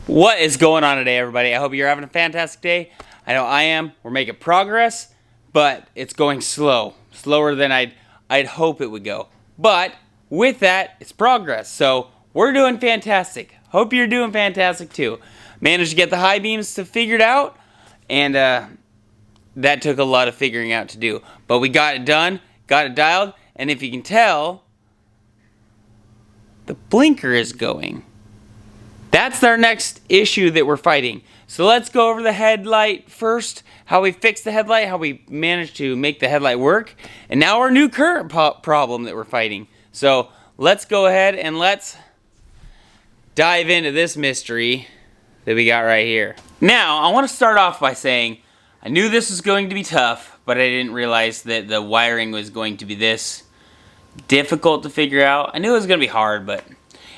What is going on today, everybody? I hope you're having a fantastic day. I know I am. We're making progress, but it's going slow. Slower than I'd hope it would go. But with that, it's progress. So we're doing fantastic. Hope you're doing fantastic too. Managed to get the high beams figured out, and that took a lot of figuring out to do. But we got it done, got it dialed, and if you can tell, the blinker is going. That's our next issue that we're fighting. So let's go over the headlight first, how we fixed the headlight, how we managed to make the headlight work, and now our new current problem that we're fighting. So let's go ahead and let's dive into this mystery that we got right here. Now, I want to start off by saying, I knew this was going to be tough, but I didn't realize that the wiring was going to be this difficult to figure out. I knew it was going to be hard, but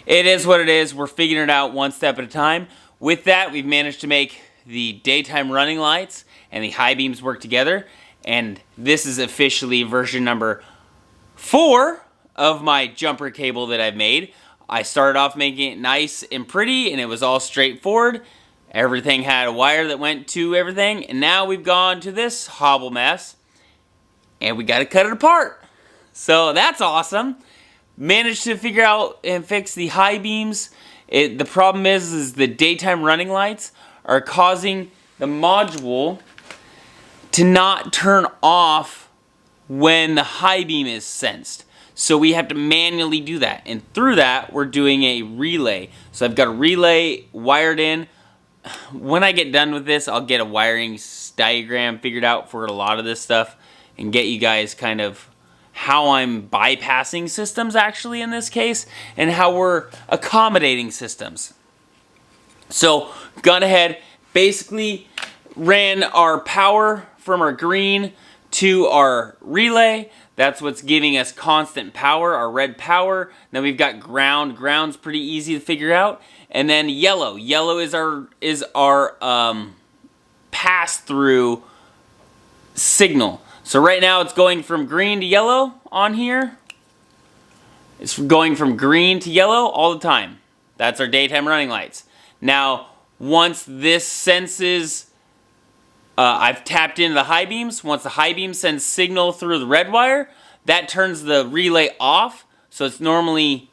it is what it is. We're figuring it out one step at a time. With that, we've managed to make the daytime running lights and the high beams work together. And this is officially version number 4 of my jumper cable that I've made. I started off making it nice and pretty, and it was all straightforward. Everything had a wire that went to everything. And now we've gone to this hobble mess, and we got to cut it apart. So that's awesome. Managed to figure out and fix the high beams. The problem is the daytime running lights are causing the module to not turn off when the high beam is sensed. So we have to manually do that. And through that, we're doing a relay. So I've got a relay wired in. When I get done with this, I'll get a wiring diagram figured out for a lot of this stuff and get you guys kind of how I'm bypassing systems actually in this case, and how we're accommodating systems. So, gone ahead, basically ran our power from our green to our relay. That's what's giving us constant power, our red power. Then we've got ground. Ground's pretty easy to figure out. And then yellow. Yellow is our pass-through signal. So right now it's going from green to yellow on here. It's going from green to yellow all the time. That's our daytime running lights. Now, once this senses, I've tapped into the high beams. Once the high beam sends signal through the red wire, that turns the relay off. So it's normally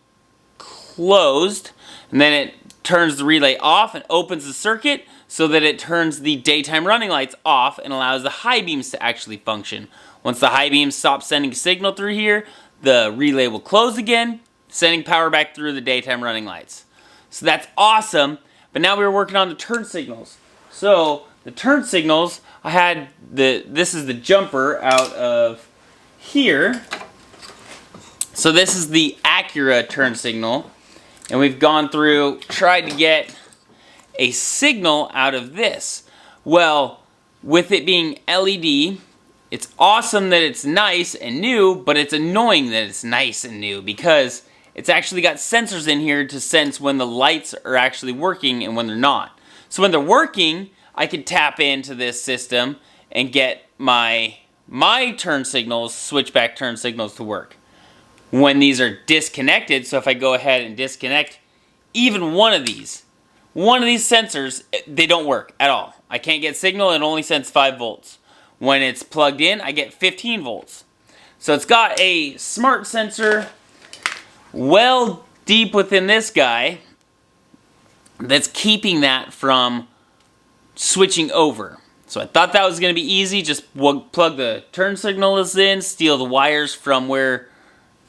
closed. And then it turns the relay off and opens the circuit so that it turns the daytime running lights off and allows the high beams to actually function. Once the high beams stop sending signal through here, the relay will close again, sending power back through the daytime running lights. So that's awesome, but now we were working on the turn signals. So the turn signals, I had this is the jumper out of here. So this is the Acura turn signal, and we've gone through, tried to get a signal out of this. Well, with it being LED, it's awesome that it's nice and new, but it's annoying that it's nice and new because it's actually got sensors in here to sense when the lights are actually working and when they're not. So when they're working, I can tap into this system and get my turn signals, switchback turn signals to work. When these are disconnected, so if I go ahead and disconnect even one of these sensors, they don't work at all. I can't get signal, it only sends 5 volts. When it's plugged in, I get 15 volts. So it's got a smart sensor well deep within this guy that's keeping that from switching over. So I thought that was going to be easy, just plug the turn signals in, steal the wires from where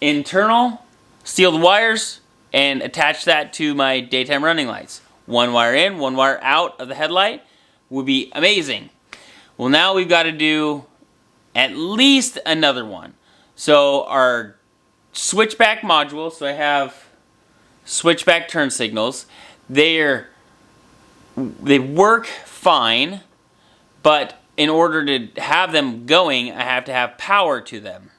internal, steal the wires, and attach that to my daytime running lights. One wire in, one wire out of the headlight would be amazing. Well, now we've got to do at least another one. So our switchback module, so I have switchback turn signals. They work fine, but in order to have them going, I have to have power to them.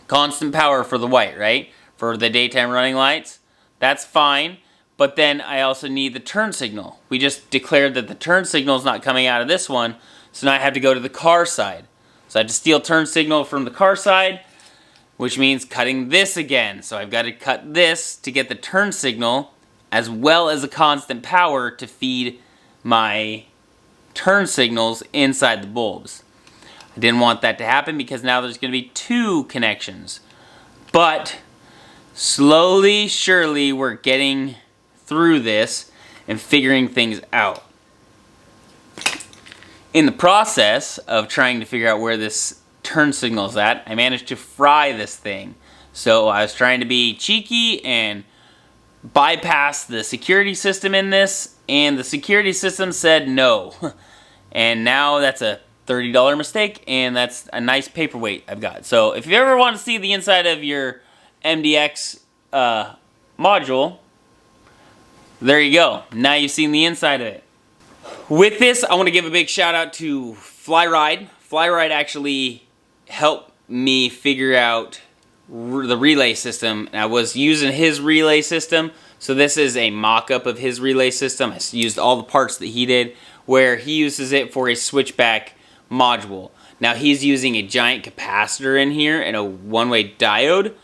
Constant power for the white, right? For the daytime running lights, that's fine. But then I also need the turn signal. We just declared that the turn signal is not coming out of this one, so now I have to go to the car side. So I have to steal turn signal from the car side, which means cutting this again. So I've got to cut this to get the turn signal as well as a constant power to feed my turn signals inside the bulbs. I didn't want that to happen because now there's going to be 2 connections. But slowly, surely, we're getting through this and figuring things out. In the process of trying to figure out where this turn signal is at, I managed to fry this thing. So I was trying to be cheeky and bypass the security system in this, and the security system said no. And now that's a $30 mistake, and that's a nice paperweight I've got. So if you ever want to see the inside of your MDX module, there you go. Now you've seen the inside of it. With this, I want to give a big shout out to Flyride. Flyride actually helped me figure out the relay system. I was using his relay system, so this is a mock-up of his relay system. I used all the parts that he did, where he uses it for a switchback module. Now he's using a giant capacitor in here and a one-way diode,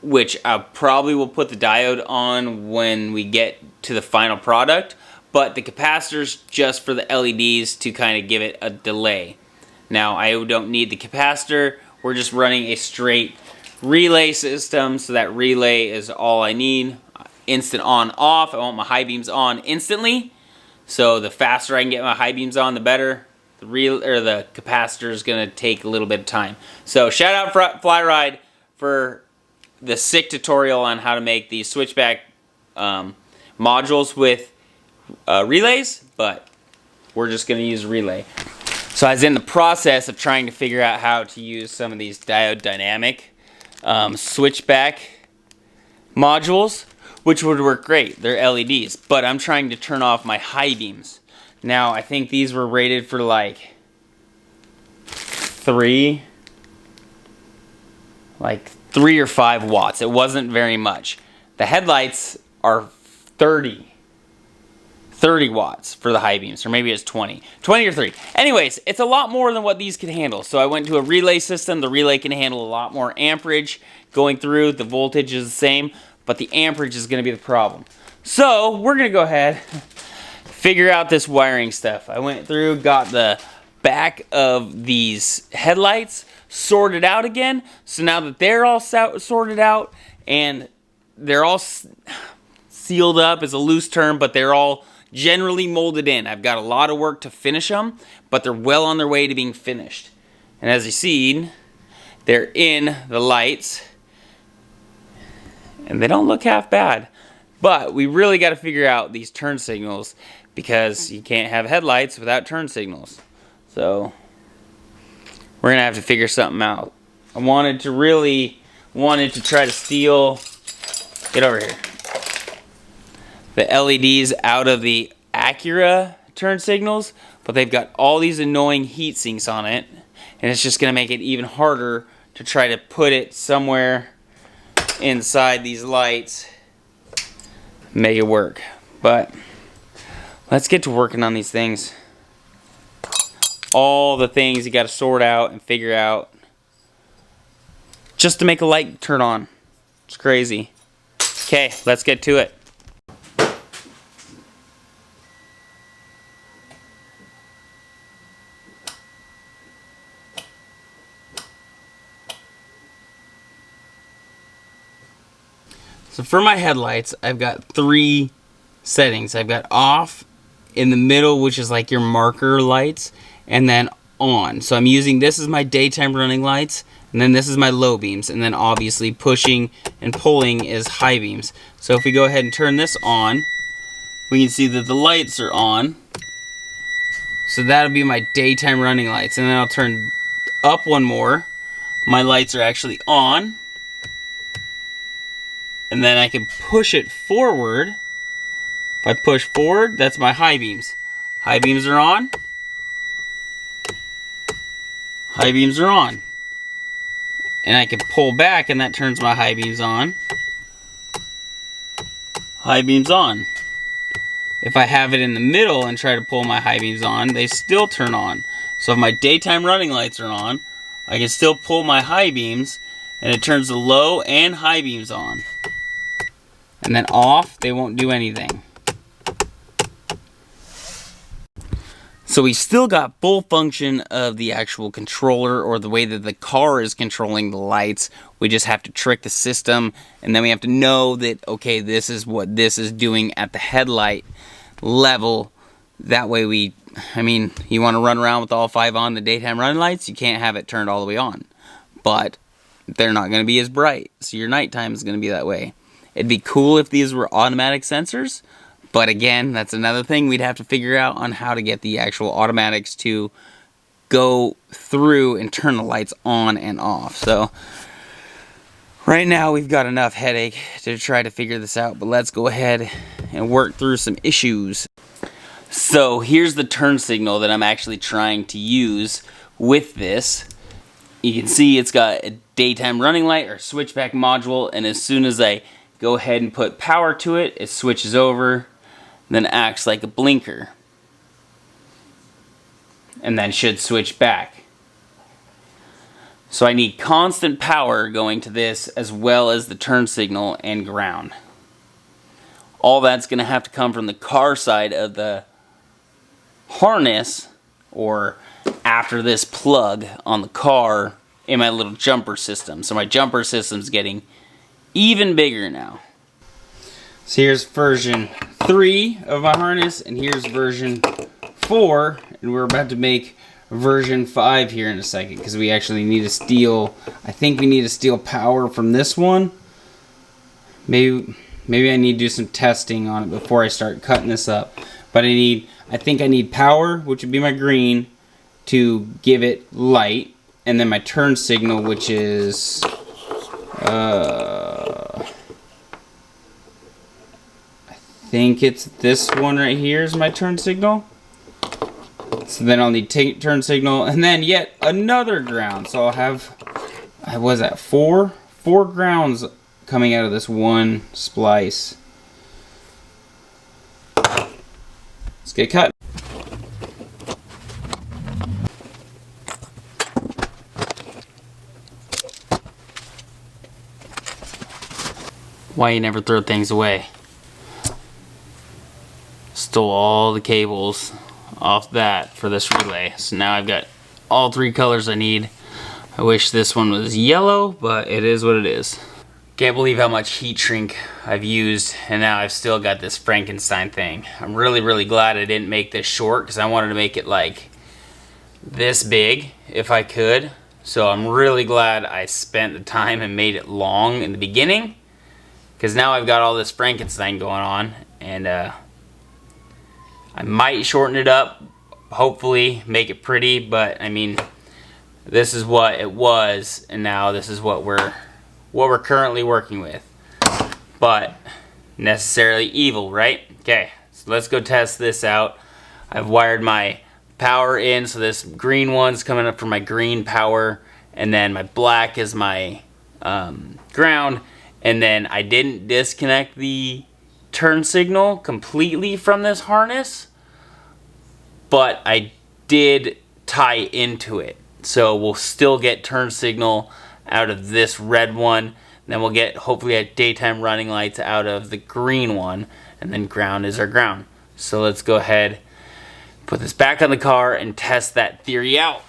which I probably will put the diode on when we get to the final product, but the capacitor's just for the LEDs to kind of give it a delay. Now I don't need the capacitor, we're just running a straight relay system, so that relay is all I need. Instant on off. I want my high beams on instantly, so the faster I can get my high beams on, the better. The capacitor is going to take a little bit of time. So shout out Flyride for the sick tutorial on how to make these switchback modules with relays, but we're just going to use relay. So I was in the process of trying to figure out how to use some of these diode dynamic switchback modules, which would work great. They're LEDs, but I'm trying to turn off my high beams. Now I think these were rated for like 3 or 5 watts. It wasn't very much. The headlights are 30 watts for the high beams, or maybe it's 20 or 30. Anyways, it's a lot more than what these can handle. So I went to a relay system. The relay can handle a lot more amperage going through. The voltage is the same, but the amperage is going to be the problem. So we're going to go ahead, figure out this wiring stuff. I went through, got the back of these headlights sorted out again. So now that they're all sorted out and they're all sealed up is a loose term, but they're all generally molded in. I've got a lot of work to finish them, but they're well on their way to being finished. And as you see, they're in the lights, and they don't look half bad. But we really got to figure out these turn signals, because you can't have headlights without turn signals. So we're gonna have to figure something out. I wanted to try to steal, get over here, the LEDs out of the Acura turn signals, but they've got all these annoying heat sinks on it, and it's just gonna make it even harder to try to put it somewhere inside these lights, make it work. But let's get to working on these things. All the things you got to sort out and figure out just to make a light turn on. It's crazy. Okay, let's get to it. So for my headlights, I've got 3 settings. I've got off, in the middle, which is like your marker lights, and then on. So I'm using this as my daytime running lights, and then this is my low beams, and then obviously pushing and pulling is high beams. So if we go ahead and turn this on, we can see that the lights are on. So that'll be my daytime running lights, and then I'll turn up one more. My lights are actually on. And then I can push it forward. If I push forward, that's my high beams. High beams are on. High beams are on. And I can pull back, and that turns my high beams on. High beams on. If I have it in the middle and try to pull my high beams on, they still turn on. So if my daytime running lights are on, I can still pull my high beams, and it turns the low and high beams on. and then off, they won't do anything. So we still got full function of the actual controller, or the way that the car is controlling the lights. We just have to trick the system, and then we have to know that, okay, this is what this is doing at the headlight level. That way you want to run around with all 5 on the daytime running lights, you can't have it turned all the way on. But they're not going to be as bright, so your nighttime is going to be that way. It'd be cool if these were automatic sensors, but again, that's another thing we'd have to figure out on how to get the actual automatics to go through and turn the lights on and off. So right now we've got enough headache to try to figure this out, but let's go ahead and work through some issues. So here's the turn signal that I'm actually trying to use with this. You can see it's got a daytime running light or switchback module, and as soon as I go ahead and put power to it, it switches over, then acts like a blinker, and then should switch back. So I need constant power going to this, as well as the turn signal and ground. All that's going to have to come from the car side of the harness, or after this plug on the car in my little jumper system. So my jumper system's getting even bigger now. So here's version 3 of my harness, and here's version 4, and we're about to make version 5 here in a second, because we actually need to steal, I think we need to steal power from this one. Maybe I need to do some testing on it before I start cutting this up. But I think I need power, which would be my green, to give it light, and then my turn signal, which is I think it's this one right here is my turn signal. So then I'll need turn signal, and then yet another ground. So I'll have, what was that, four grounds coming out of this one splice. Let's get cut. Why you never throw things away? Stole all the cables off that for this relay. So now I've got all 3 colors I need. I wish this one was yellow, but it is what it is. Can't believe how much heat shrink I've used, and now I've still got this Frankenstein thing. I'm really glad I didn't make this short, because I wanted to make it like this big if I could. So I'm really glad I spent the time and made it long in the beginning, because now I've got all this Frankenstein going on, and I might shorten it up, hopefully make it pretty, but I mean, this is what it was, and now this is what we're currently working with. But necessarily evil, right? Okay, so let's go test this out. I've wired my power in, so this green one's coming up for my green power, and then my black is my ground, and then I didn't disconnect the turn signal completely from this harness, but I did tie into it. So we'll still get turn signal out of this red one, then we'll get hopefully a daytime running lights out of the green one, and then ground is our ground. So let's go ahead, put this back on the car and test that theory out.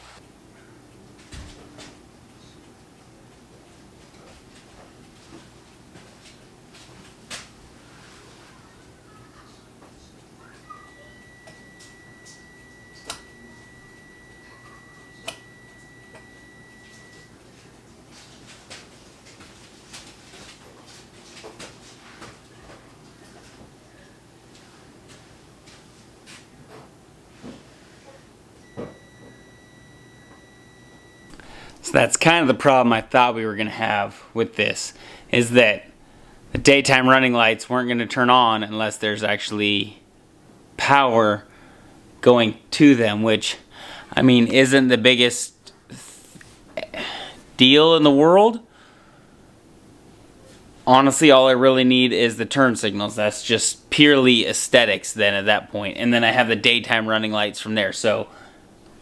So that's kind of the problem I thought we were going to have with this, is that the daytime running lights weren't going to turn on unless there's actually power going to them, which, I mean, isn't the biggest deal in the world. Honestly, all I really need is the turn signals. That's just purely aesthetics then at that point. And then I have the daytime running lights from there. So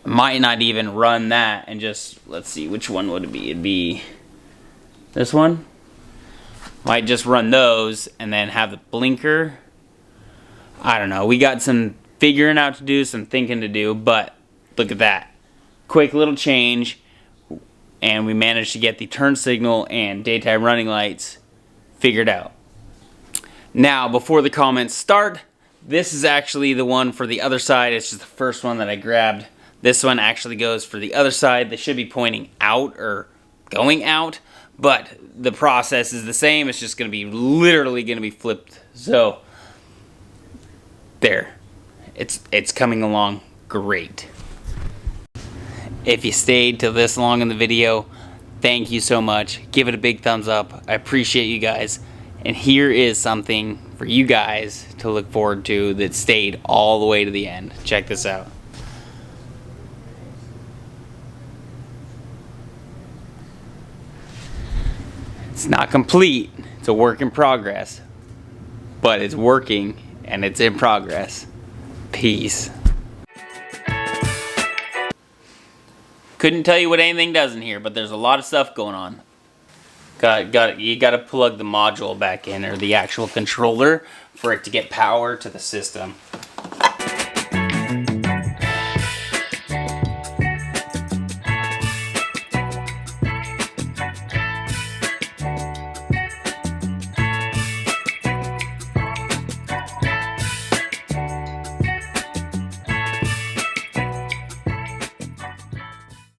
might not even run that, and just, let's see, which one would it be? It'd be this one. Might just run those and then have the blinker. I don't know. We got some figuring out to do, some thinking to do, but look at that. Quick little change, and we managed to get the turn signal and daytime running lights figured out. Now, before the comments start, this is actually the one for the other side. It's just the first one that I grabbed. This one actually goes for the other side. They should be pointing out or going out, but the process is the same. It's just going to be literally going to be flipped. So there, it's coming along great. If you stayed till this long in the video, thank you so much. Give it a big thumbs up. I appreciate you guys. And here is something for you guys to look forward to that stayed all the way to the end. Check this out. It's not complete. It's a work in progress. But it's working and it's in progress. Peace. Couldn't tell you what anything does in here, but there's a lot of stuff going on. You gotta plug the module back in, or the actual controller, for it to get power to the system.